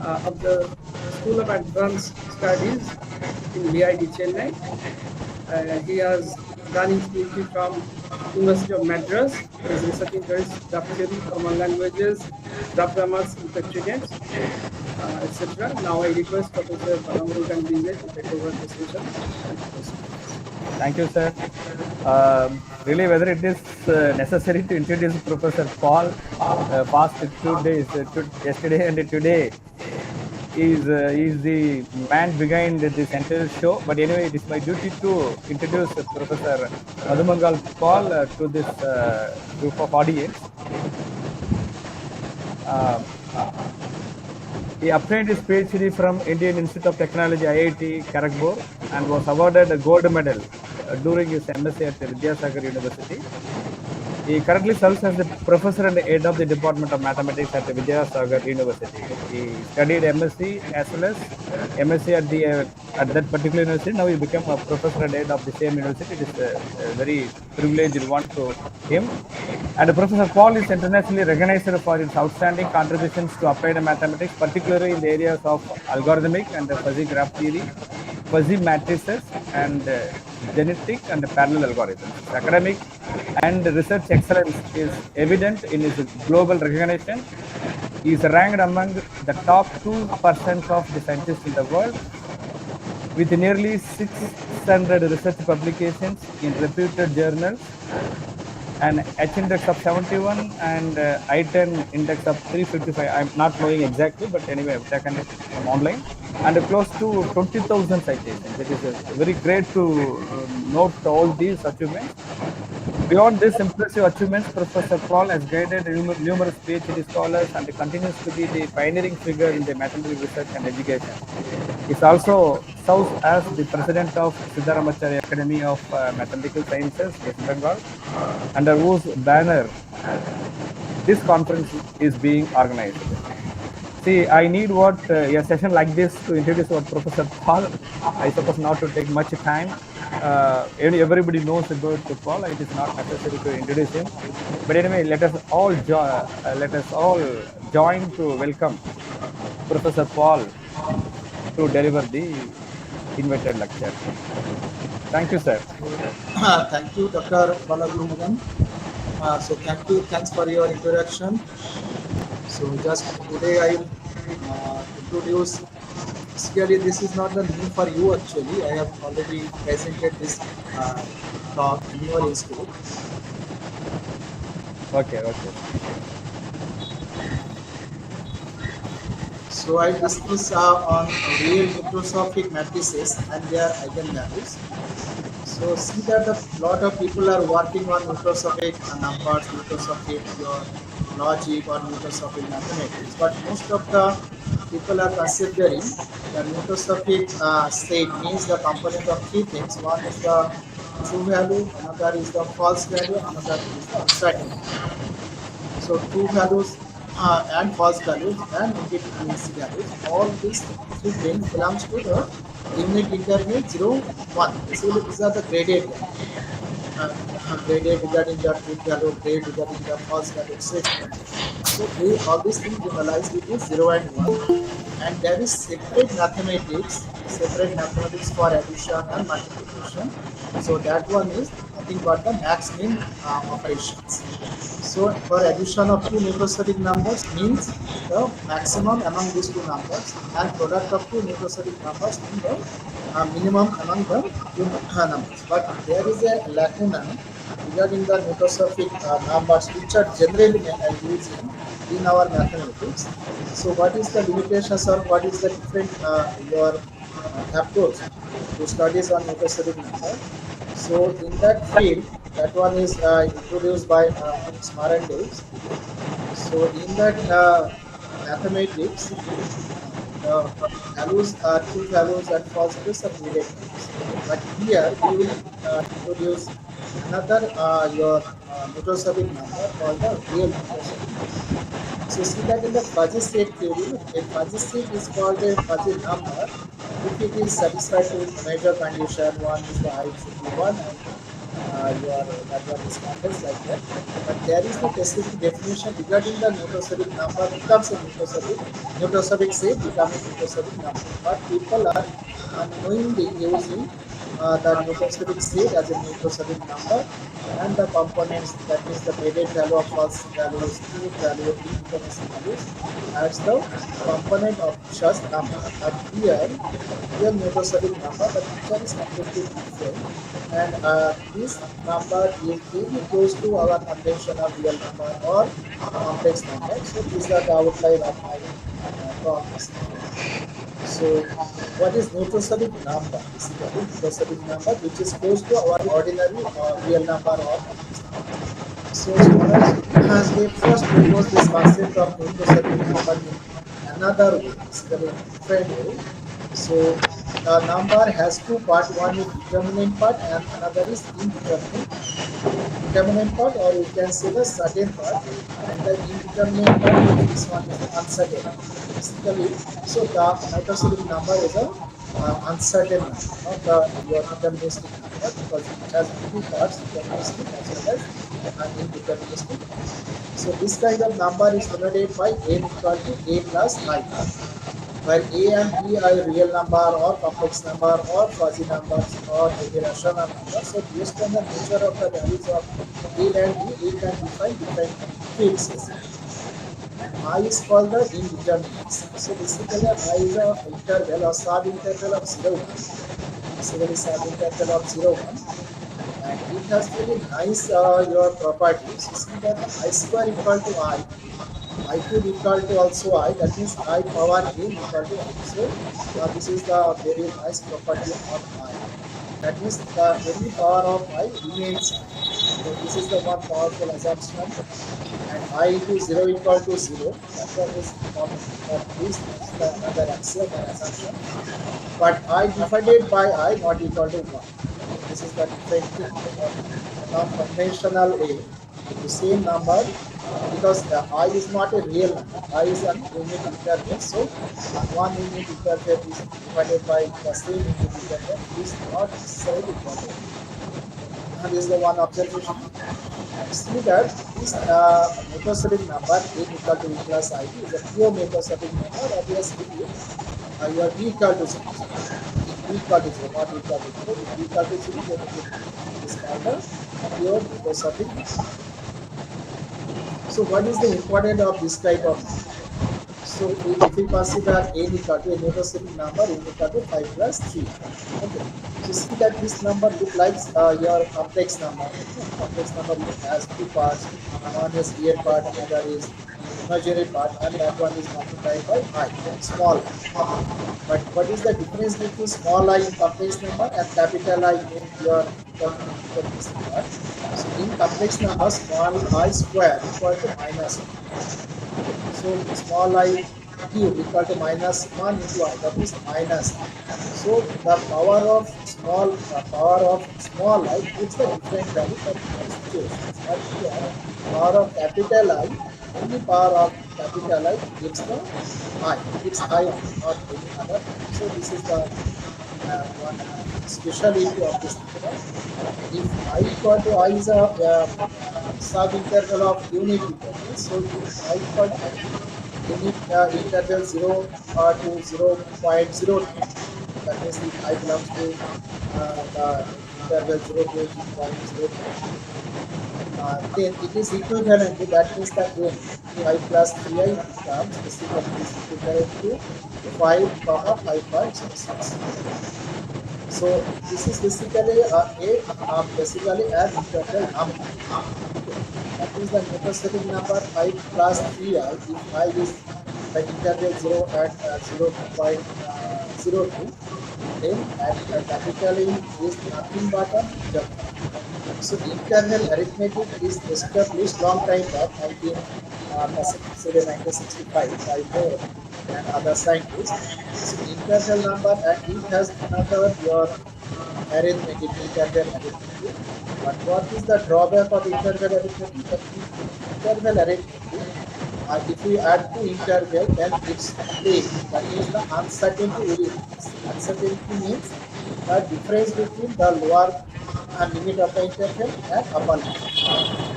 of the School of Advanced Studies in VIT Chennai. He has done his PhD from University of Madras. He is researching towards graph theory, formal languages, graph grammars, and precedents, etc. Now I request Professor Madhumangal Vijay to take over the session and proceed. Thank you, sir. Really, whether it is necessary to introduce Professor Paul past 2 days, yesterday and today, is the man behind this entire show. But anyway, it is my duty to introduce Professor Madhumangal Paul to this group of audience. Uh, he obtained his PhD from Indian Institute of Technology (IIT) Kharagpur and was awarded a gold medal during his MSc at Vidyasagar University. He currently serves as the professor and head of the Department of Mathematics at Vidyasagar University. He studied MSc as well as MSc at that particular university. Now he became a professor and head of the same university. It is a very privileged one to him. And Professor Paul is internationally recognized for his outstanding contributions to applied mathematics, particularly in the areas of algorithmic and fuzzy graph theory, fuzzy matrices, and genetic and parallel algorithms. His academic and research excellence is evident in his global recognition. He is ranked among the top 2% of the scientists in the world, with nearly 600 research publications in reputed journals, an H index of 71 and I10 index of 355. I'm not knowing exactly, but anyway, I've taken it from online, and close to 20,000 citations. It is very great to note all these achievements. Beyond these impressive achievements, Professor Paul has guided numerous PhD scholars and continues to be the pioneering figure in the mathematical research and education. He also serves as the president of Siddharamacharya Academy of Mathematical Sciences, West Bengal, under whose banner this conference is being organized. See, I need a session like this to introduce what Professor Paul. I suppose not to take much time. Everybody knows about Paul. It is not necessary to introduce him. But anyway, let us all join to welcome Professor Paul to deliver the invited lecture. Thank you, sir. Thank you, Dr. Balagurumagan. Thanks for your introduction. So just today I will introduce. Basically, this is not the new for you actually. I have already presented this talk in your institute. Okay. So I discuss on real Neutrosophic matrices and their eigenvalues. So see that a lot of people are working on Neutrosophic numbers, Neutrosophic your logic or Neutrosophic mathematics, but most of the people are considering the Neutrosophic state means the component of three things. One is the true value, another is the false value, another is the abstract value. So true values and false values and indeterminacy values, all these three things belongs to the unit interval 0, 1. Basically, these are the graded values. Graded regarding the true value, grade regarding the false value, etc. So all these things generalize between 0 and 1. And there is separate mathematics for addition and multiplication. So that one is nothing but the max min operations. So for addition of two Neutrosophic numbers means the maximum among these two numbers, and product of two Neutrosophic numbers means the minimum among the two numbers. But there is a lacuna regarding the Neutrosophic numbers which are generally used in our mathematics. So what is the limitations or what is the different your approach to studies on Neutrosophic number? So in that field, that one is introduced by Smaran Daves. So in that mathematics, the values are true values and false values are needed values. But here we will introduce another your Neutrosophic number called the real Neutrosophic number. So see that in the fuzzy state theory, a fuzzy state is called a fuzzy number if it is satisfied with major condition. One is the height should be 1 and your that one is complex like that. But there is no specific definition regarding the Neutrosophic number becomes a Neutrosophic set become a Neutrosophic number. But people are unknowingly using the Neutrosophic set as a Neutrosophic number, and the components, that means the braided value of false values, truth value, indeterminacy values, adds the component of such number. But here, real Neutrosophic number, the picture is completely different, and this number is very close to our conventional real number or complex number. So these are the outline of my talk basically. So what is Neutrosophic number? Basically, Neutrosophic number which is close to our ordinary real number or complex number. So scholars they first proposed this concept of Neutrosophic number in another way, basically in different way. So the number has two parts. One is determinant part and another is indeterminate determinant part, or you can say the certain part, and the indeterminate part means this one is the uncertain part. Basically, so the nitrosylic number is a uncertain number, not the your deterministic number, because it has two parts, deterministic as well as indeterministic. So this kind of number is denoted by n equal to a plus I, where A and B are real number or complex number or fuzzy numbers or any rational number. So based on the nature of the values of A and B, we can define different fields basically. And I is called the indeterminates. So basically I is a interval or sub interval of 0, 1. Basically sub interval of 0, 1, and it has very nice your properties. You see that I square equal to I cube equal to also I, that means I power n equal to I. So this is the very nice property of I. That means the any power of I remains I. So this is the one powerful assumption. And I into 0 equal to 0. That one is common. But this is the another axiom or assumption. But I divided by I not equal to 1. This is the different thing. Non-conventional way to same number, because I is not a real number. I is a unit interval. So one unit interval is divided by the same unit interval is not necessarily equal to 1. And this is the one observation. And see that this Neutrosophic number n equal to e plus I is a pure Neutrosophic number. Obviously, you are b equal to 0. So if b equal to 0, not equal to 0, if b equal to 0, then it is called a pure Neutrosophic number. So what is the importance of this type of number? So if we consider n equal to a Neutrosophic number, n equal to 5 plus 3. Okay. So see that this number look like your complex number. Complex number has two parts. One is real part, another is imaginary part, and that one is multiplied by I, small I. But what is the difference between small I in complex number and capital I in your deterministic part? So in complex number, small I square equal to minus 1. Okay, so small I cube equal to minus 1 into I, that is minus I. So the power of small I gives the different value for different situations. But here, power of capital I, only power of capital I gives the I, gives I only, not any other value. So this is the one speciality of this number. And if I equal to I is a sub interval of unit interval, so if I equal to unit interval 0 to 0.02, that means if I belongs to the interval 0 to 0.02, then it is equivalent to, that means the n 5 plus 3i becomes basically is equivalent to 5 comma 5.06. So this is basically basically an interval number. Okay, that is the Neutrosophic number 5 plus 3i. If I is the interval 0 at 0.02, then at capital E is nothing but an interval. So internal arithmetic is established long time back, 1965 by Moore and other scientists. So internal number, and it has another your arithmetic, internal arithmetic. But what is the drawback of internal arithmetic? That in internal arithmetic, if we add to interval, then it's plain. That means the uncertainty will increase. Uncertainty means the difference between the lower limit of the interval and upper limit.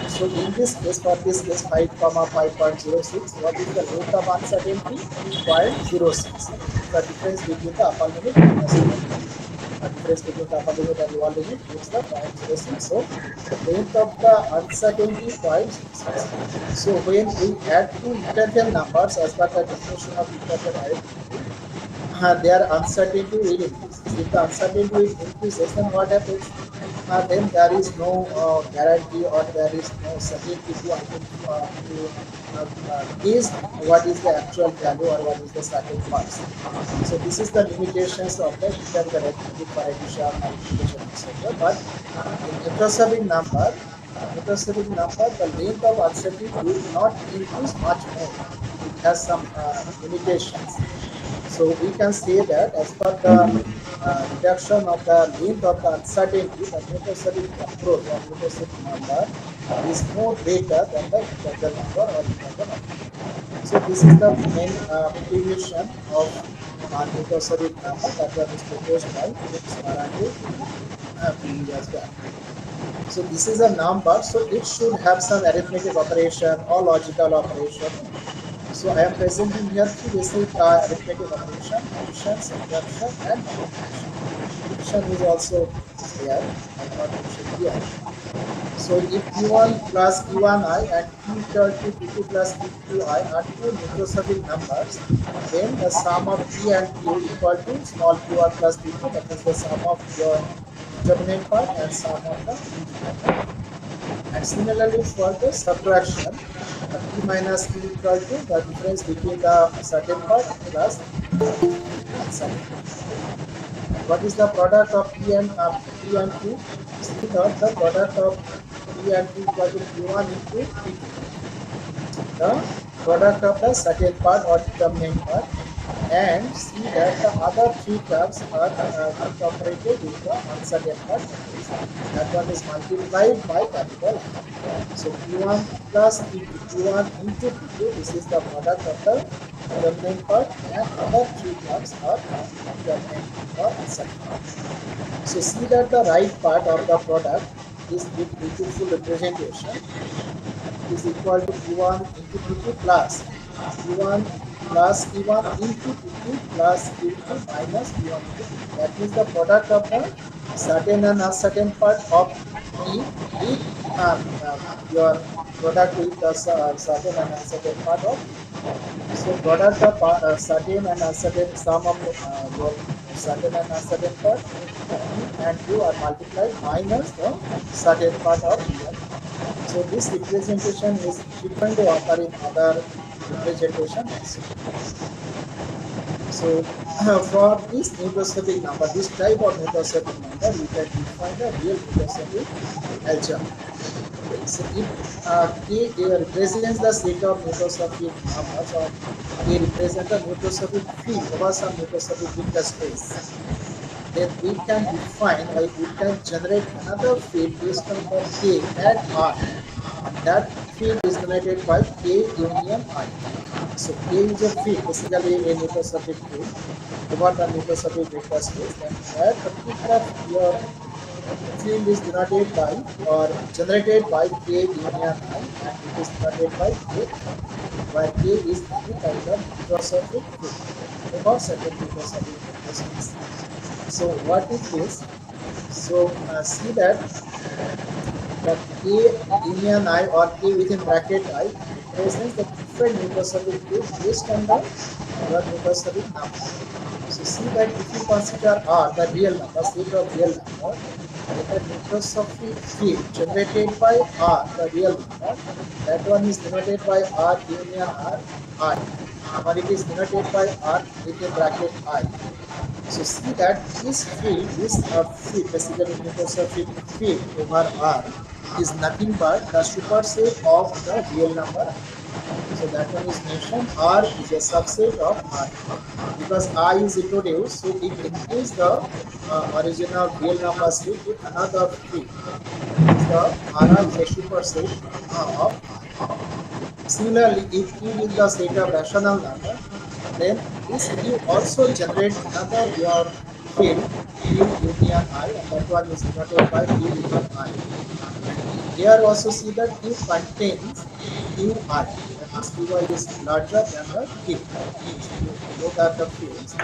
So in this case, for this case, 5 comma 5.06, what is the length of uncertainty? 0.06. The difference between the upper limit minus lower limit. The difference between the upper limit and lower limit gives the 0.06. So length of the uncertainty 0.06. So when we add two interval numbers as per the definition of interval arithmetic, their uncertainty will increase. If the uncertainty will increases, then what happens? Then there is no guarantee or there is no certainty to identify is what is the actual value or what is the certain parts. So this is the limitations of the interval arithmetic for addition, multiplication, etc. But in Neutrosophic number, the length of uncertainty will not increase much more. It has some limitations. So we can say that as per the reduction of the length of the uncertainty, the Neutrosophic approach or Neutrosophic number is more greater than the integral number or integral number. So this is the main motivation of Neutrosophic number that was proposed by Smarande a few years back. So this is a number, so it should have some arithmetic operation or logical operation. So I am presenting here three basic arithmetic operation: addition, subtraction, and multiplication. Division is also there. I not mentioned here. So if Q1 plus Q1I and Q equal to Q2 plus Q2I are two Neutrosophic numbers, then the sum of P and Q equal to small qr plus Q2, that is the sum of your determinant part and sum of the independent part. And similarly for the subtraction, P minus Q equal to the difference between the certain part plus uncertain part. And what is the product of P and Q? See that the product of P and Q equal to Q1 into P2. The product of the certain part or determinant part, and see that the other three terms are incorporated in the uncertain part, that one is multiplied by capital I. So Q1 plus Q2, Q1 into Q2, this is the product of the determinant part, and other three terms are determinant or uncertain part. So see that the right part of the product is with beautiful representation is equal to Q1 into Q2 plus Q1 plus Q1 into Q2 plus Q2 minus Q1 into Q2. That means the product of the certain and uncertain part of P with your product with the certain and uncertain part of P. So product of certain and uncertain sum of your certain and uncertain part P and Q are multiplied minus the certain part of P and Q. So this representation is frequently occur in other representation also. So for this Neutrosophic number, this type of Neutrosophic number, we can define the real Neutrosophic algebra. Okay, so if K represents the set of Neutrosophic numbers, or K represents the Neutrosophic field over some Neutrosophic vector space, then we can define, like we can generate another field based on the K and I, and that field is denoted by K union I. So K is a field, basically a Neutrosophic field over the Neutrosophic vector space, and that particular your field is denoted by or generated by K union I, and it is denoted by K I, where K is any kind of Neutrosophic field over certain Neutrosophic vector space. So what is this? So see that the K union I or K within bracket I represents the different Neutrosophic field based on the your Neutrosophic number. So see that if you consider R the real number, set of real number, then the Neutrosophic field generated by R the real number, that one is denoted by R union R I, or it is denoted by R within bracket I. So see that this field, field, basically Neutrosophic field over R, is nothing but the superset of the real number I. So that one is mentioned. R is a subset of I, because I is introduced, so it includes the original real number set with another field. That means the R is a superset of I. Similarly, if Q is the set of rational number, then this Q also generate another your field field union I, and that one is denoted by field union I. And here also see that Q contains Qi. That means Qi is larger than the Q. So both are the fields.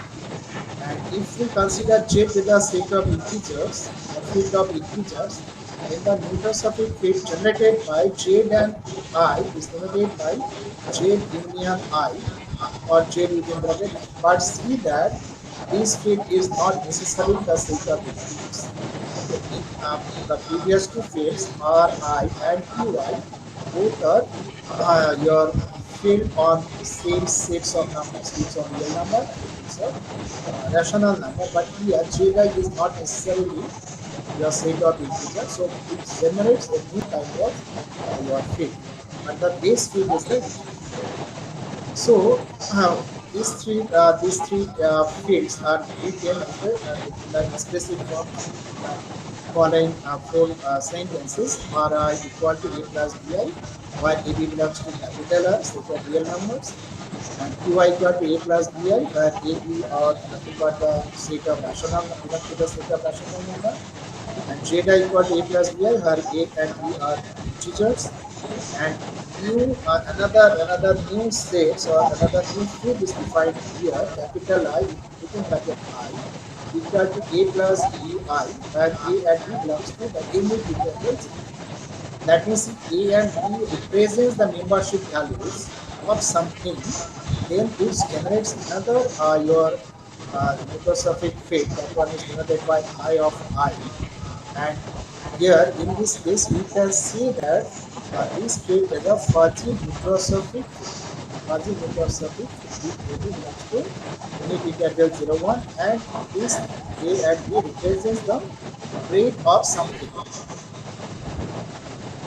And if we consider Z with a set of integers, a field of integers, then the Neutrosophic field generated by Z and I is denoted by Z union I or Z within bracket I. But see that this field is not necessarily the set of integers. Okay, the previous two fields Ri and Qi both are your field on same sets of numbers. It's a real number and it's a rational number, but here J is not necessarily your set of integers, so it generates a new kind of your field, but the base field is the integer. So these three fields are written as the explicit form in the following four sentences: Ri equal to a plus bi, where ab belongs to capital R, set of real numbers, and qi equal to a plus bi, where ab are nothing but the set of rational belong to the set of rational number, and zeta equal to a plus bi, where a and b are integers, and new another new states or another new field is defined here, capital I within bracket I equal to a plus bi, where a and b belongs to the unit variable. That means if A and B represents the membership values of something, then it generates another your Neutrosophic field. That one is denoted by I of I. And here in this case, we can see that this field is a fuzzy Neutrosophic field. Fuzzy Neutrosophic field if A belongs to unit integral 01, and this A and B represents the rate of something.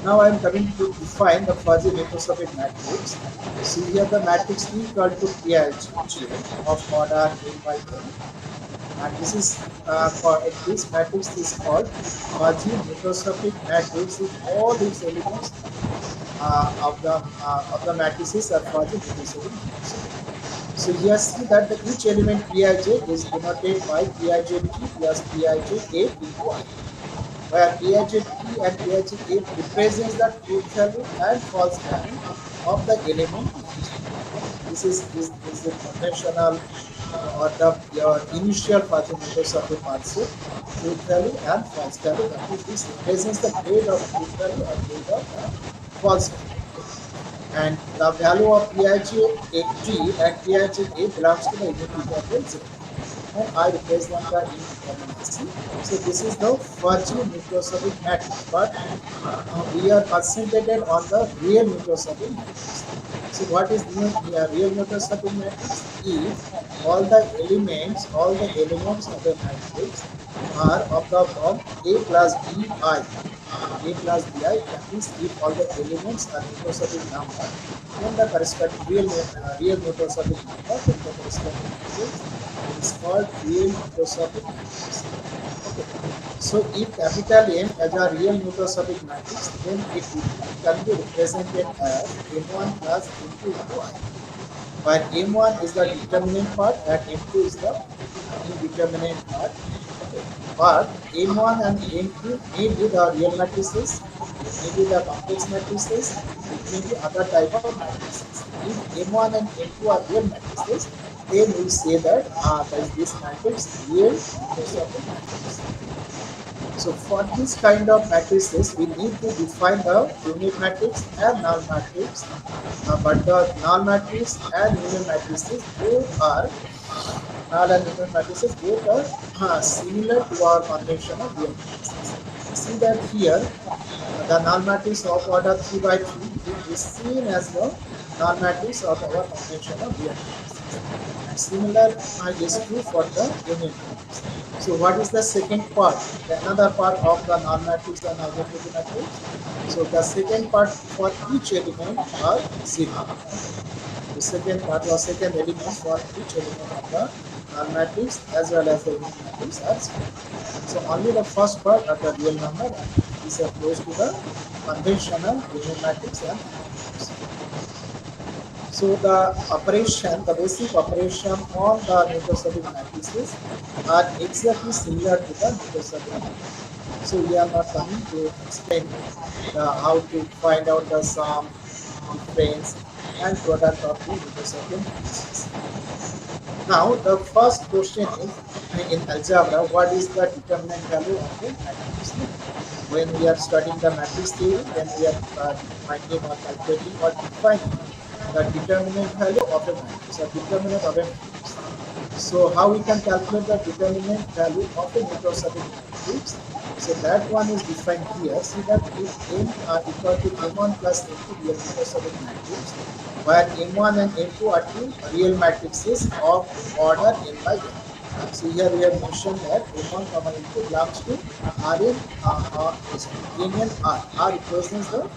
Now I am coming to define the fuzzy Neutrosophic matrix. See here the matrix E equal to PIJ of order n by n, and this is for this matrix is called fuzzy Neutrosophic matrix with all its elements of the matrices are fuzzy Neutrosophic matrices. So here see that each element Pij is denoted by Pij t plus Pij a into I, where PIJ P and PIJ A represents the truth value and false value of the element PIJ. Okay, this is the conventional or the your initial fuzzy Neutrosophic concept, truth value and false value. That is, this represents the grade of truth value or grade of false value. Okay. And the value of Pij T and Pij A belongs to the unit integral 0, and I represent the indeterminacy. So this is the fuzzy Neutrosophic matrix, but we are concentrated on the real Neutrosophic matrix. So what is the real Neutrosophic matrix? If all the elements of the matrix are of the form A plus bi, A plus bi, that means if all the elements are Neutrosophic number, then the corresponding real Neutrosophic number, then the corresponding matrix is called real Neutrosophic matrix. Okay. So if capital M as a real Neutrosophic matrix, then it can be represented as M1 plus M2 into I, where M1 is the determinant part and M2 is the indeterminate part. Okay. But M1 and M2 may be the real matrices, it may be the complex matrices, it may be other type of matrices. If M1 and M2 are real matrices, then we say that this matrix real Neutrosophic matrix. So for this kind of matrices, we need to define the unit matrix and null matrix. But the null matrix and unit matrices both are null and unit matrices both are similar to our convention of real matrices. See that here the null matrix of order 3 by 3 is seen as the null matrix of our convention of real matrices. And similar is true for the unit matrix. So what is the second part? The another part of the null matrix and identity matrix. So the second part for each element are 0. Okay. The second part or second element for each element of the null matrix as well as the unit matrix are 0. So only the first part are the real number, and these are close to the conventional unit matrix and null matrix. So the operation, the basic operation on the Neutrosophic matrices are exactly similar to the Neutrosophic matrix. So we are not coming to explain how to find out the sum, difference, and product of the Neutrosophic matrices. Now the first question is in algebra, what is the determinant value of a matrix? When we are studying the matrix theory, then we are finding or calculating or defining the determinant value of a matrix or determinant of a matrix. So how we can calculate the determinant value of a Neutrosophic matrix? So that one is defined here. See that if m are equal to m1 plus m2 real Neutrosophic matrix, where m1 and m2 are two real matrices of order n by n. So here we have mentioned that m1 comma m2 belongs to Rn N R. R represents the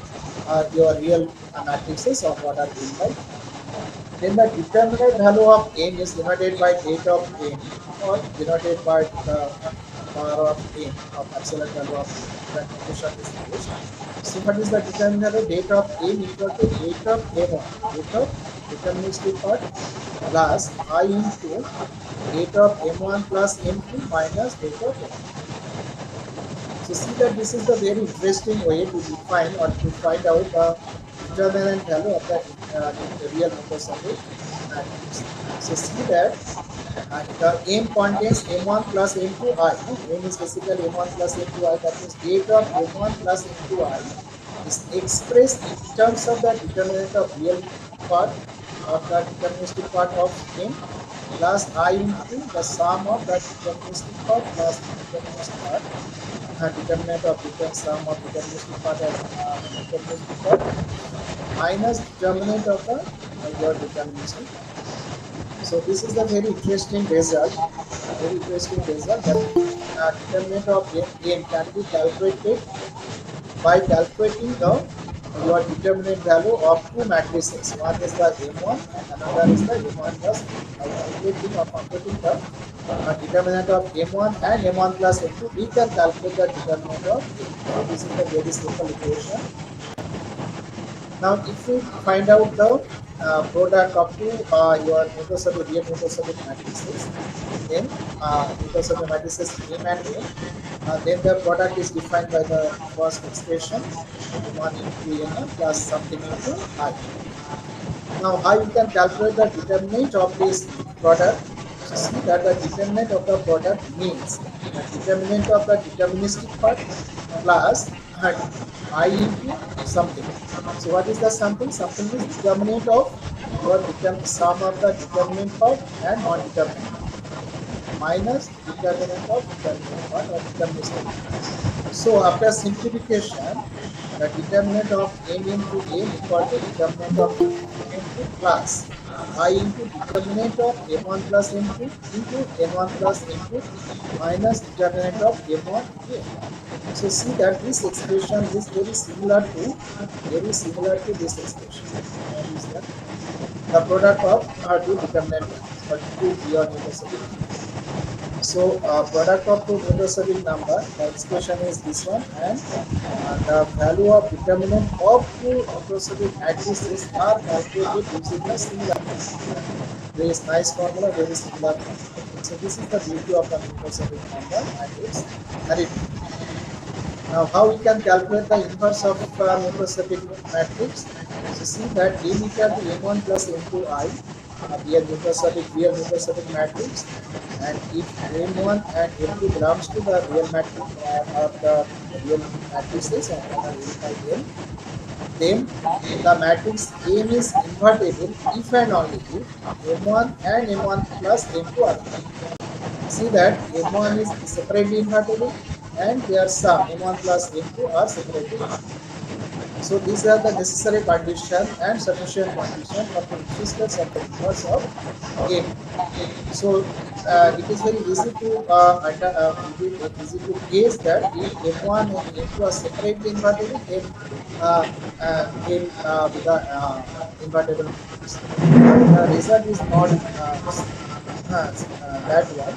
your real matrices of order n by n. Then the determinate value of n is denoted by date of n or denoted by the power of n of absolute value of n. That notation is used. So what is the determinant value? Date of n equal to date of m1, date of deterministic part plus I into date of m1 plus m2 minus date of m2. So see that this is the very interesting way to define or to find out the determinant value of the real numbers of the matrix. So see that the m contains m1 plus m2i. M is basically m1 plus m2i. That means data of m1 plus m2i is expressed in terms of the determinant of real part of the deterministic part of m plus I into the sum of the deterministic part plus deterministic part determinant of sum of deterministic part of deterministic part minus determinant of the your deterministic part. So this is the very interesting result. Very interesting result that determinant of n can be calculated by calculating the your determinant value of two matrices. One is the m1 and another is the m1 plus m2. By calculating or computing the determinant of m1 and m1 plus m2, we can calculate the determinant of m. So this is the very simple equation. Now, if we find out the product of two your Neutrosophic real Neutrosophic matrices, then Neutrosophic matrices M and N, then the product is defined by the first expression m1 into n plus something into I. Now, how you can calculate the determinant of this product? So see that the determinant of the product means the determinant of the deterministic part plus I into something. So what is the something? Something is determinant of your sum of the determinant part and non-determinant part minus determinant of determinant part or deterministic part. So after simplification, the determinant of m into n equal to determinant of m2 plus I into determinant of m1 plus m2 into n1 plus m2 minus determinant of m1 into n1. So see that this expression is very similar to this expression. What is that? The product of two determinant values or two pure Neutrosophic numbers. So product of two Neutrosophic number, the expression is this one, and the value of determinant of two Neutrosophic matrices are calculated using the similar formula. Very nice formula, very similar formula. So this is the beauty of the Neutrosophic number and its arithmetic. Now, how we can calculate the inverse of Neutrosophic matrix? So see that m equal to m1 plus m2i, real Neutrosophic matrix, and if m1 and m2 belongs to the real matrix or the real matrices of the real by n, then the matrix M is invertible if and only if m1 and m1 plus m2 are invertible. See that m1 is separately invertible and their sum m1 plus m2 are separately invertible. So these are the necessary condition and sufficient condition for the existence of the inverse of m. So it is very easy to easy to guess that if m1 and m2 are separately invertible, then with the invertible matrix. The result is not that one.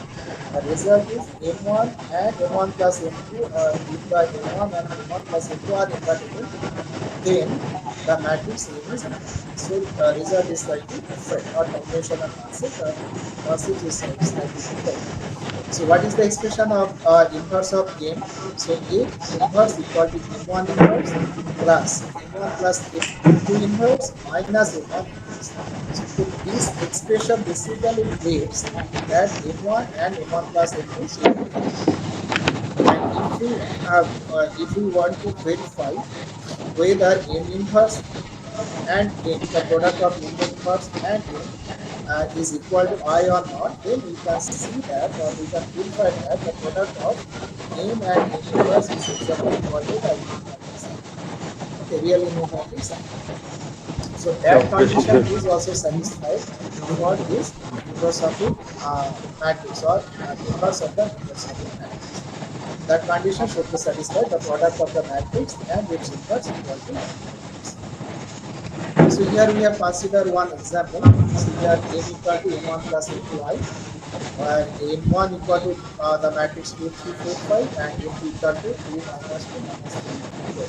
The result is m1 and m1 plus m2. If the m1 and m1 plus m2 are invertible, then the matrix A is empty. So result is slightly different, not combination and concept. Concept is slightly different. So what is the expression of inverse of M? So A inverse equal to M1 inverse plus M1 plus M2 inverse minus M1 inverse. So this expression basically gives that M1 and M1 plus M2 should be equal. And if you want to verify whether M inverse and N, the product of M inverse and N is equal to I or not, then we can see that, or we can verify that the product of M and N inverse is exactly equal to the M matrix. Okay, real M matrix. So that Sure. condition is also satisfied for this Neutrosophic matrix or inverse of the Neutrosophic matrix. That condition should be satisfied the product of the matrix and its inverse equal to M matrix. So here we have considered one example. So here M equal to M1 plus M2I, M1 equal to the matrix 2, 3, 4, 5, and M2 equal to 2 minus 2 minus 3, 4.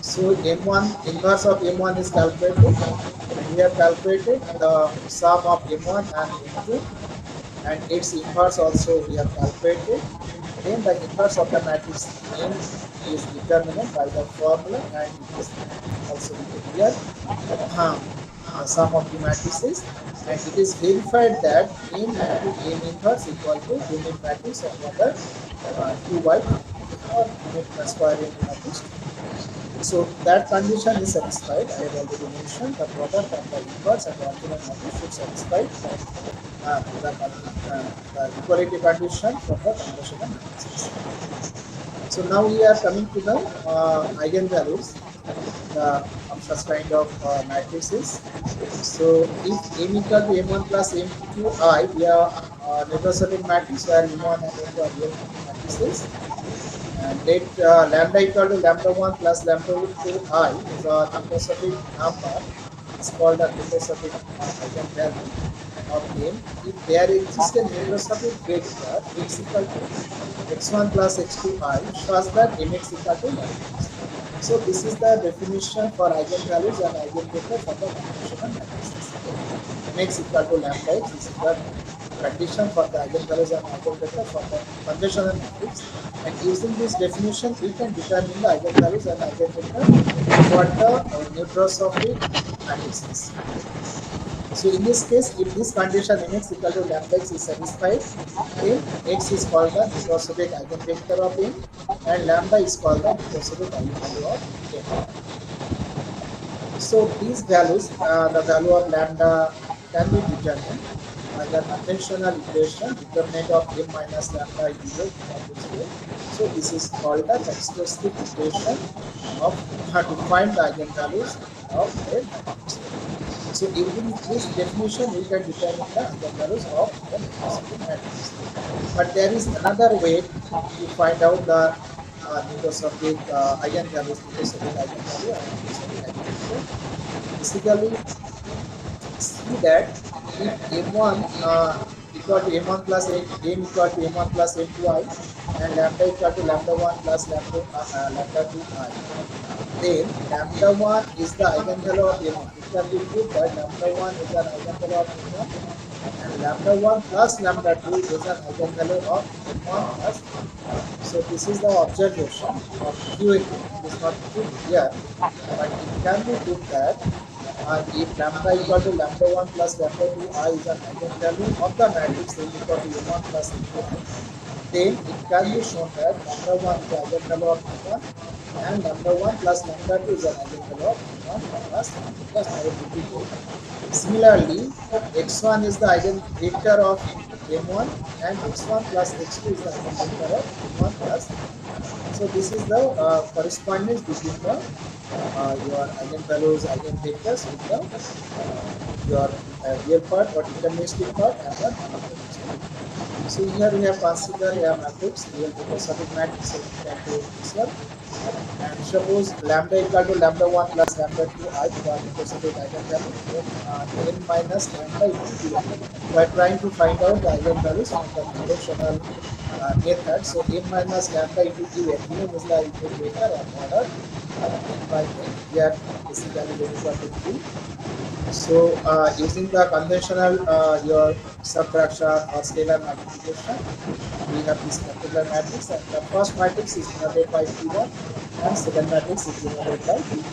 So M1 inverse of M1 is calculated, and we have calculated the sum of M1 and M2, and its inverse also we have calculated. Then the inverse of the matrix M is determined by the formula, and it is also written here. Sum of the matrices, and it is verified that M into M inverse equal to unit matrix of whether 2 by 2 or unit square unit matrix. So that condition is satisfied. I have already mentioned the product of the inverse and the alternate matrix should satisfy the equality condition for the conversion of matrices. So now we are coming to the eigenvalues of such kind of matrices. So if M equal to M1 plus M2I, we are Neutrosophic matrix where M1 and M2 are real matrices. And let lambda equal to lambda1 plus lambda2I is a Neutrosophic number. It's called a Neutrosophic eigenvalue of M. If there exists a Neutrosophic vector x equal to x1 plus x2I, shows that mx equal to matrix. So this is the definition for eigenvalues and eigenvector for the conventional matrices. Mx equal to lambda x is the condition for the eigenvalues and eigenvector for the conventional matrix. And using this definition, we can determine the eigenvalues and eigenvector for the Neutrosophic matrices. So in this case, if this condition mx equal to lambda x is satisfied, then x is called the Neutrosophic eigenvector of M, and lambda is called the Neutrosophic eigenvalue of M. So these values, the value of lambda can be determined by the conventional equation determinant of M minus lambda is 0 equal to 0. So this is called the characteristic equation of to find the eigenvalues of a matrix. So using this definition, we can determine the eigenvalues of the Neutrosophic matrix. But there is another way to find out the Neutrosophic eigenvalues, Neutrosophic eigenvalue, and Neutrosophic eigenvalue. Basically, see that if M1 equal to M1 plus M equal to M1 plus M2I, and lambda equal to lambda1 plus lambda2I, then lambda1 is the eigenvalue of M1. It can be proved that lambda1 is an eigenvalue of M1, and lambda1 plus lambda2 is an eigenvalue of M1 plus M2. So this is the observation of QAQ. It is not proved here, but it can be proved that if lambda equal to lambda1 plus lambda2I is an eigenvalue of the matrix A equal to M1 plus M2I, then it can be shown that lambda1 is the eigenvalue of M1, and lambda1 plus lambda2 is an eigenvalue of M1 plus M2. Similarly, x1 is the eigenvector of M1, and x1 plus x2 is the eigenvector of M1 plus M2. So this is the correspondence between the your eigenvalues, eigenvectors with the your real part or deterministic part and the non-deterministic. So here we have considered a matrix, real Neutrosophic matrix. So we can do this one. And suppose lambda equal to lambda 1 plus lambda 2 I, the Neutrosophic eigenvalue, then n minus lambda into dn. We are trying to find out the eigenvalues from the conventional method. So n minus lambda into un is the unit vector or order n by n. Here basically n equal to 3. So using the conventional your subtraction or scalar multiplication, we have this particular matrix, and the first matrix is denoted by P1 and second matrix is denoted by P2.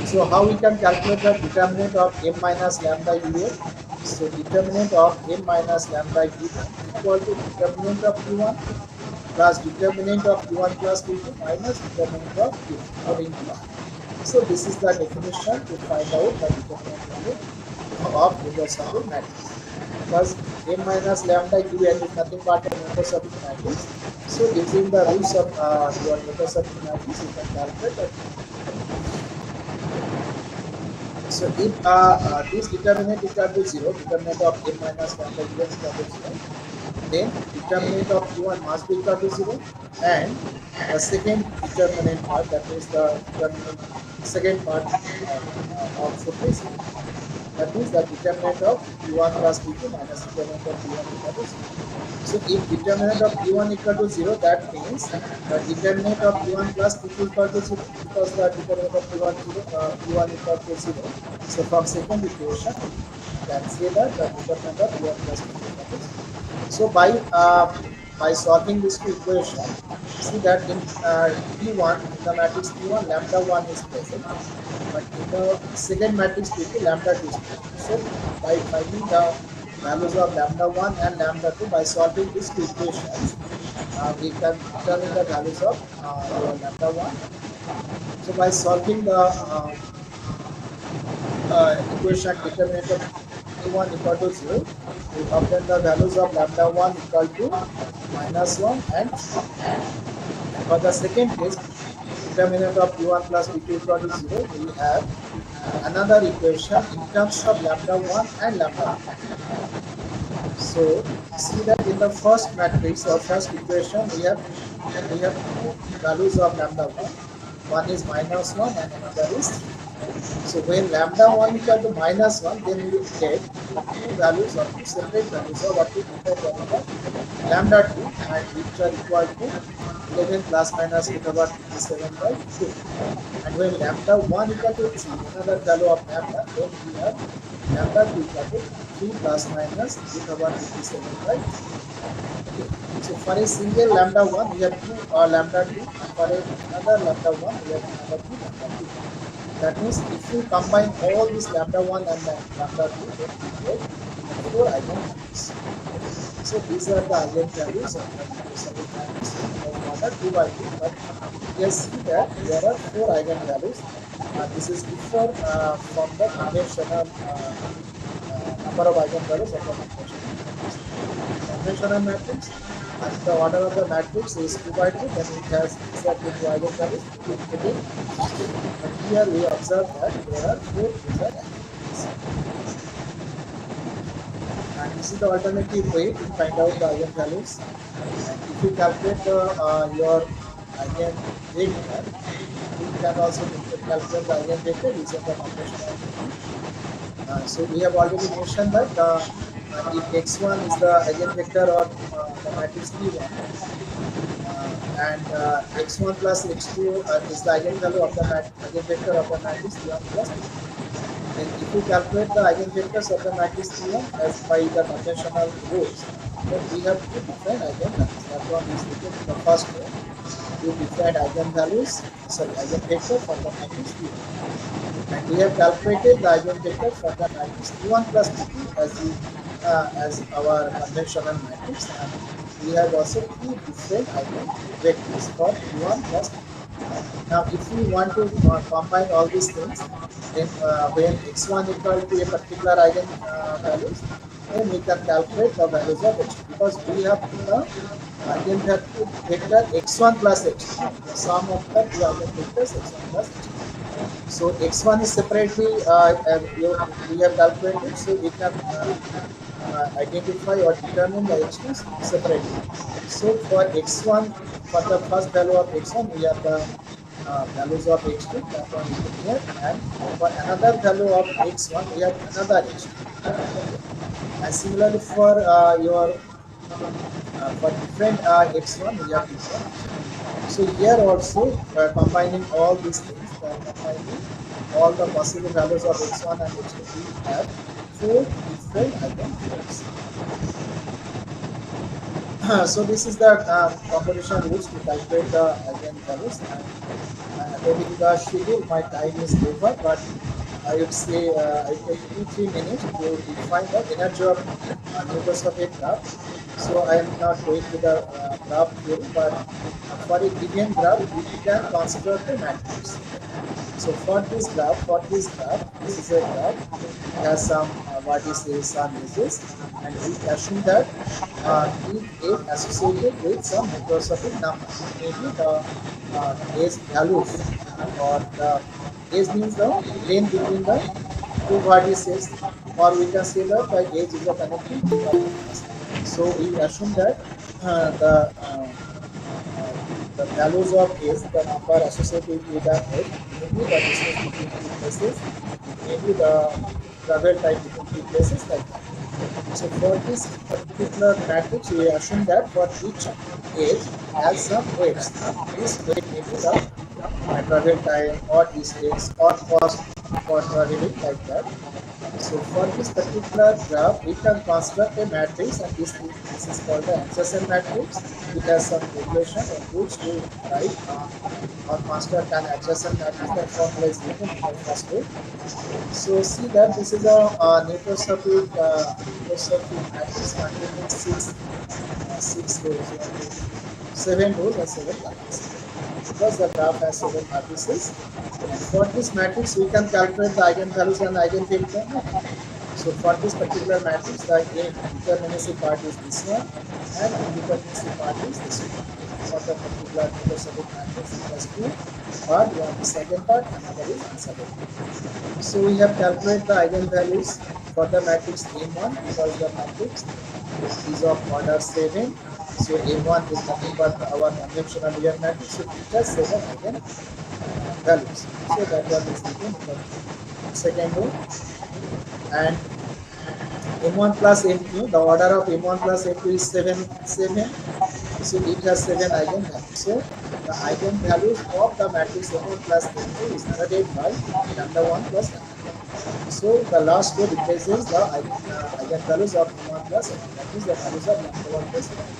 So how we can calculate the determinant of m minus lambda un? So determinant of m minus lambda un equal to determinant of P1 plus determinant of P1 plus P2 minus determinant of P2 according to R. So this is the definition to find out the determinant value of Neutrosophic matrix. Because m minus lambda un is nothing but a Neutrosophic matrix. So using the rules of your Neutrosophic matrix, you can calculate that. So if this determinant equal to 0, determinant of m minus lambda un equal to 0, then determinant of Q1 must be equal to 0, and the second determinant part, that is the determinant second part should be 0. That means the determinant of Q1 plus Q2 minus determinant of Q1 equal to 0. So if determinant of Q1 equal to 0, that means the determinant of Q1 plus Q2 equal to 0, because the determinant of Q1, Q1 equal to 0. So from second equation, you can say that the determinant of Q1 plus Q2 equal to 0. So by solving this two equation, see that in P1, in the matrix P1, lambda 1 is present, but in the second matrix P2, lambda 2 is present. So by finding the values of lambda 1 and lambda 2, by solving these two equations, we can determine the values of your lambda 1. So by solving the equation determinant of P1 equal to 0, we obtain the values of lambda 1 equal to minus 1 and 3. And for the second case, determinant of P1 plus P2 equal to 0, we have another equation in terms of lambda 1 and lambda 2. So see that in the first matrix or first equation, we have two values of lambda 1. One is minus 1 and another is 3. So when lambda 1 equal to minus 1, then we get two values or two separate values or what we different values of lambda 2, and which are equal to 11 plus minus root over 57 by 2. And when lambda 1 equal to 3, another value of lambda, then we have lambda 2 equal to 3 plus minus root over 57 by 2. Okay. So for a single lambda 1, we have two lambda 2, and for another lambda 1, we have another 2 lambda 2. That means if you combine all these lambda 1 and lambda 2, then you get 4 eigenvalues. So these are the eigenvalues of the Neutrosophic matrix of order 2 by 2. But you see that there are 4 eigenvalues. This is different from the conventional number of eigenvalues of the conventional matrix. Conventional matrix, and the order of the matrix is 2 by 2, then it has exactly 2 eigenvalues. But here we observe that there are 4 different eigenvalues. And this is the alternative way to find out the eigenvalues. And if you calculate your eigenvector, you can also calculate the eigenvector using the conventional method. So we have already mentioned that if x1 is the eigenvector of the matrix P1, and x1 plus x2 is the eigenvalue of the eigenvector of the matrix P1 plus P2. Then if you calculate the eigenvectors of the matrix P1 as by the conventional rules, then we have two different eigenvalues. That one is written in the first row, two different eigenvalues, sorry, eigenvector for the matrix P1. And we have calculated the eigenvector for the matrix P1 plus P2 as our conventional matrix, and we have also two different eigenvectors for P1 plus P2. Now, if we want to combine all these things, then when x1 equal to a particular eigenvalues, then we can calculate the values of x2, because we have the eigenvector x1 plus x2, the sum of the two eigenvectors x1 plus x2. So x1 is separately we have calculated, so we can identify or determine the x2 separately. So for x1 for the first value of x1, we have the values of x2, that one written here, and for another value of x1, we have another x2. Okay, and similarly for your for different x1, we have different x2. So here also combining all these things, combining all the possible values of x1 and x2, we have four different eigenvalues. So this is the computation rules to calculate the eigenvalues, and according to the schedule, my time is over, but I would say I take 2-3 minutes to define the energy of Neutrosophic graph. So I am not going to the graph theory, but for a given graph, we can construct a matrix. So for this graph, this is a graph. It has some vertices, some edges, and we assume that it is associated with some microscopic number. Maybe the age values or the age means the length between the two vertices, or we can say that the age is a connecting two vertices. So we assume that uh, the values of age, the number associated with the age, maybe the distance between two places, maybe the travel time between two places, like that. So for this particular matrix, we assume that for each age has some weights. This weight may be the travel time or distance or cost for traveling, like that. So for this particular graph, we can construct a matrix, and this is called the adjacent matrix. It has some regulation or rules to write or construct an adjacent matrix. That formula is given in the first rule. So see that this is a Neutrosophic matrix containing six rows, 7 rows and 7 columns. Because the graph has 7 matrices, and for this matrix we can calculate the eigenvalues and eigenvector. So for this particular matrix, the determinacy part is this one, and indeterminacy part is this one. For the particular Neutrosophic matrix, it has two part. One is second part, another is uncertain. So we have calculated the eigenvalues for the matrix M1, because the matrix is of order 7. So M1 is nothing but our conventional real matrix. So it has 7 eigenvalues. So that one is given in the second row. And M1 plus M2, the order of M1 plus M2 is 7. So it has 7 eigenvalues. So the eigenvalues of the matrix M1 plus M2 is denoted by lambda 1 plus lambda 2. So the last row replaces the eigenvalues of M1 plus M2. That is the values of lambda 1 plus lambda 2.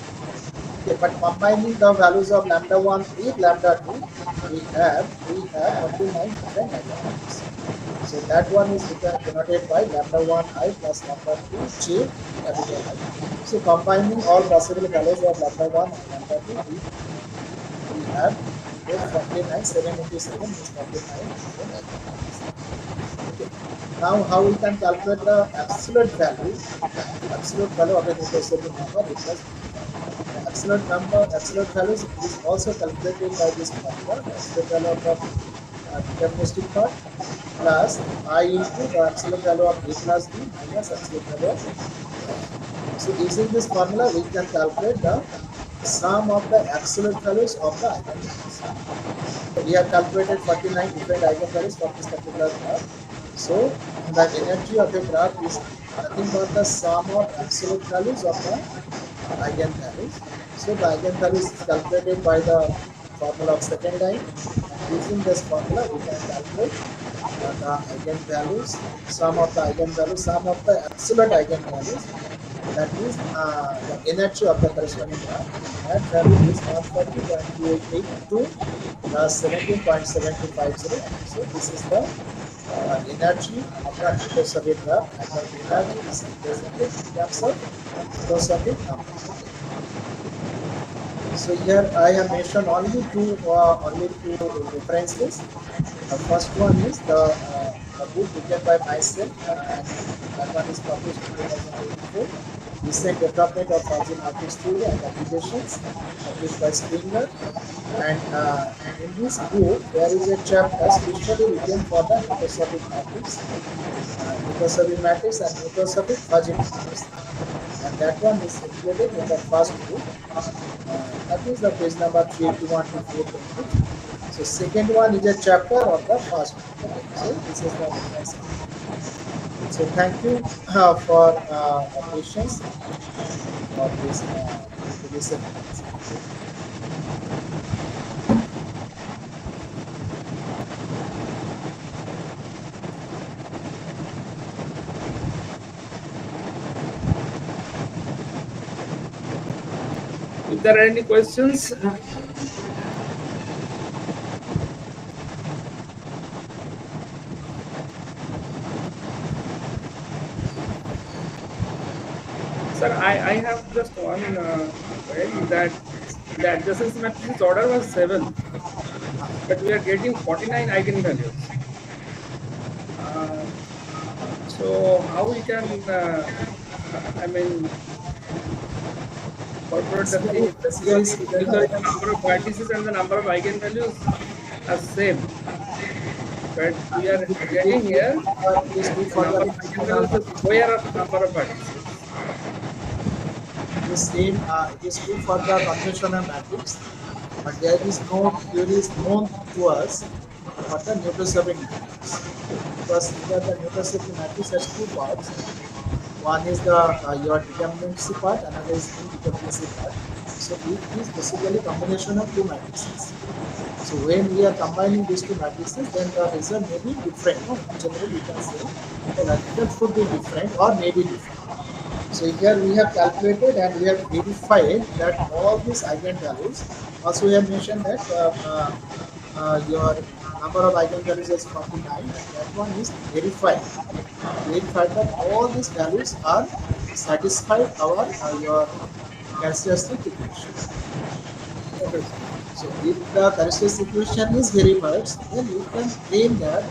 Okay, but combining the values of lambda 1 with lambda 2, we have 49 different eigenvalues. So that one is denoted by lambda 1 I plus lambda 2 j capital I. So combining all possible values of lambda 1 and lambda 2, we have both 49, 7 into 7 is 49 different eigenvalues. Okay. Now how we can calculate the absolute value of a Neutrosophic number? It was absolute values is also calculated by this formula. Absolute value of the deterministic part plus I into the absolute value of a plus b minus absolute value of a. So using this formula, we can calculate the sum of the absolute values of the eigenvalues. So we have calculated 49 different eigenvalues for this particular graph. So the energy of a graph is nothing but the sum of absolute values of the eigenvalues. So the eigenvalues is calculated by the formula of second line, and using this formula we can calculate the eigenvalues, sum of the absolute eigenvalues, that is the energy of the corresponding graph. That value is 140.288 plus 17.7250. So this is the energy of the Neutrosophic graph, and the energy is represented in terms of Neutrosophic number. So here I have mentioned only two references. The first one is the book written by myself, and that one is published in 2024. Recent Development of Fuzzy Matrix Theory and Applications, published by Springer. And in this book, there is a chapter specially written for the Neutrosophic matrix and Neutrosophic fuzzy matrix. And that one is included in the first book. That is the page number 381 to 420. So second one is a chapter of the first one. Okay. So this is the reference. So thank you for patience for this to listen. If there are any questions, sir, I have just one query that the adjacency matrices order was 7, but we are getting 49 eigenvalues. Uh, so how we can, I mean, incorporate the thing Basically speaking, because the number of vertices and the number of eigenvalues are same, but we are getting here it is true the for number the of eigenvalues is square of number of vertices. the same. It is true for the conventional matrix, but there is no theories known to us for the Neutrosophic matrix. Because here the Neutrosophic matrix has two parts. One is the your determinacy part, another is indeterminacy part. So it is basically combination of two matrices. So when we are combining these two matrices, then the result may be different. No? In general, we can say the result should be different or may be different. So here we have calculated and we have verified that all these eigenvalues. Also, we have mentioned that your number of eigenvalues is 49, and that one is verified. Verified that all these values are satisfied our your characteristic equation. Okay, sir. So if the characteristic equation is verified, then you can claim that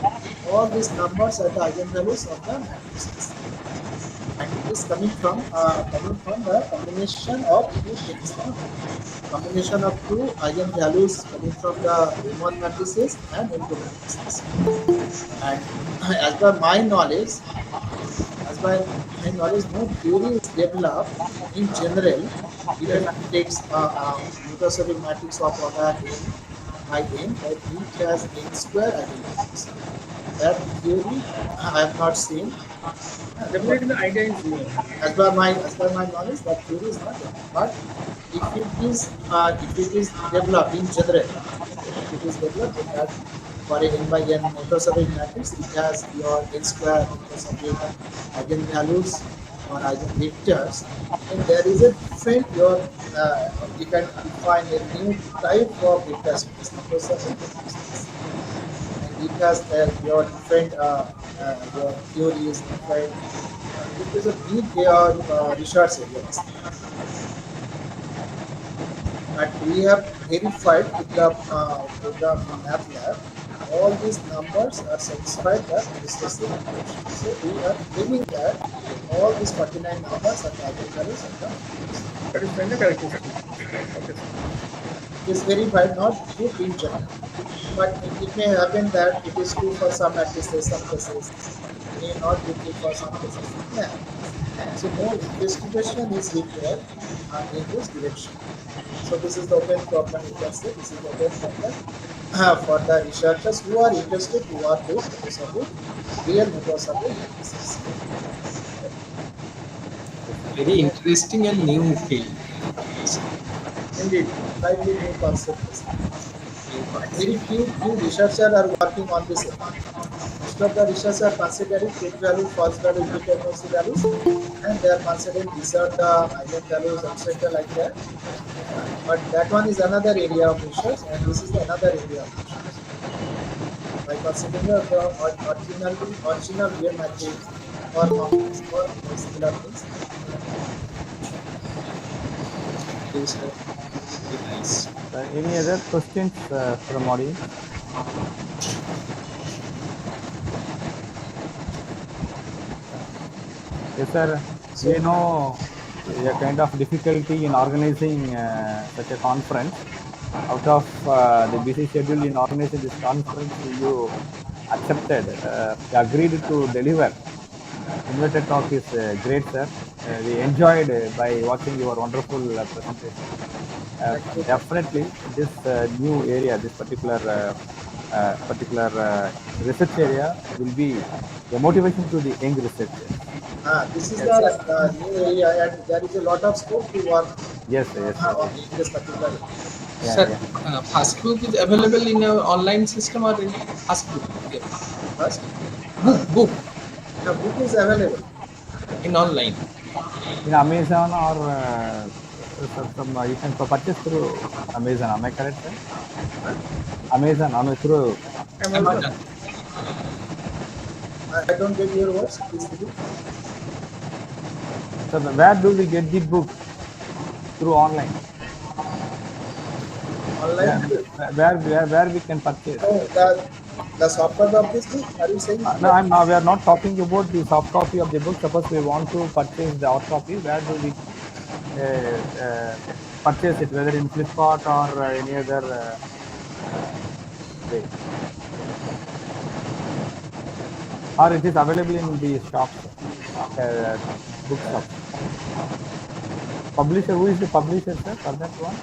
all these numbers are the eigenvalues of the matrices, and it is coming from the combination of two things. No? Combination of two eigenvalues coming from the M1 matrices and M2 matrices. And as per my knowledge, as by my knowledge, no theory is developed in general. Even if it takes Neutrosophic matrix of order n by n, that each has n square eigenvalues. That theory I have not seen. But Definitely the idea is new. as per my knowledge, that theory is not there. But if it is developed in general, okay, if it is developed in that for a n by n Neutrosophic matrix, it has your n square Neutrosophic eigenvalues or eigenvectors, then there is a different your you can define a new type of vector space, Neutrosophic vector space, and it has your different your theories, different. It is a big research area. But we have verified with the MATLAB all these numbers are satisfied the recessive equation. So we are claiming that all these 49 numbers are the eigenvalues of the matrix. Satisfying the characteristic equation. Okay, sir. It is verified, not true in general. But it may happen that it is true for some matrices, some cases. It may not be true for some cases. Yeah. So more investigation is required in this direction. So this is the open problem, you can say. This is the open problem for the researchers who are interested to work with Neutrosophic, real Neutrosophic matrices. Very interesting and new field. Indeed. Slightly new concept. New And concept. very few researchers are working on this area. Most of the researchers are considering truth value, false value, indeterminacy values, and they are considering these are the eigenvalues, etc. like that. But that one is another area of research, and this is another area of research. By considering the original real matrix or complex or similar things. Those are very nice. Any other questions from audience? Yes, sir. So We know a kind of difficulty in organizing such a conference. Out of the busy schedule in organizing this conference, you accepted, you agreed to deliver. Invited talk is great, sir. We enjoyed by watching your wonderful presentation. Thank you. Definitely, this new area, this particular research area will be a motivation to the young researchers. This is Yes, the new area, and there is a lot of scope to work yes, sir, yes, sir. in this particular area. Yeah, Sir, yeah. first book is available in our online system or in first book? Okay. First, Book the book is available. in online. In Amazon or some you can purchase through Amazon. Am I correct, sir? Huh? Amazon, through. Amazon. Amazon. I don't get your words. Please repeat. So where do we get the book? Through online. Online Where, book. where we can purchase? No, the soft copy of this book. Are you saying? No, we are not talking about the soft copy of the book. Suppose we want to purchase the hard copy. Where do we purchase it? Whether in Flipkart or any other way, or it is available in the shops, book shops. Publisher, who is the publisher, sir, for that one?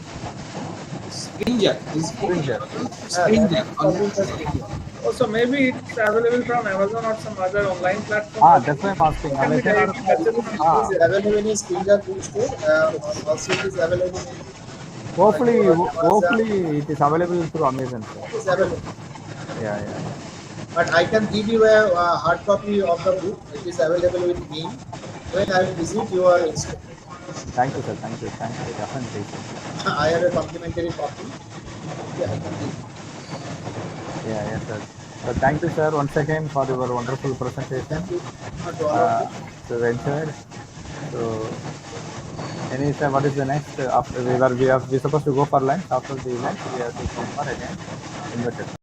Springer. This book is Springer. available. That Springer. is On published as India. Also, maybe it's available from Amazon or some other online platform also. That's why I'm asking. It can be Amazon or directly purchased from It is Amazon. available in Springer bookstore. Also, it is available in hopefully, your Amazon. hopefully it is available through Amazon, sir. It is available. Yeah, yeah, yeah. But I can give you a hard copy of the book. It is available with me when I visit your institute. Thank you, sir. Thank you. Definitely, sir. I have a complimentary copy. Okay, I can give. Yeah, yes, sir. So thank you, sir, once again for your wonderful presentation. Thank you to all of you. So enjoyed. So, any sir, what is the next? After we supposed to go for lunch. After the lunch, we have to come for again. Invited.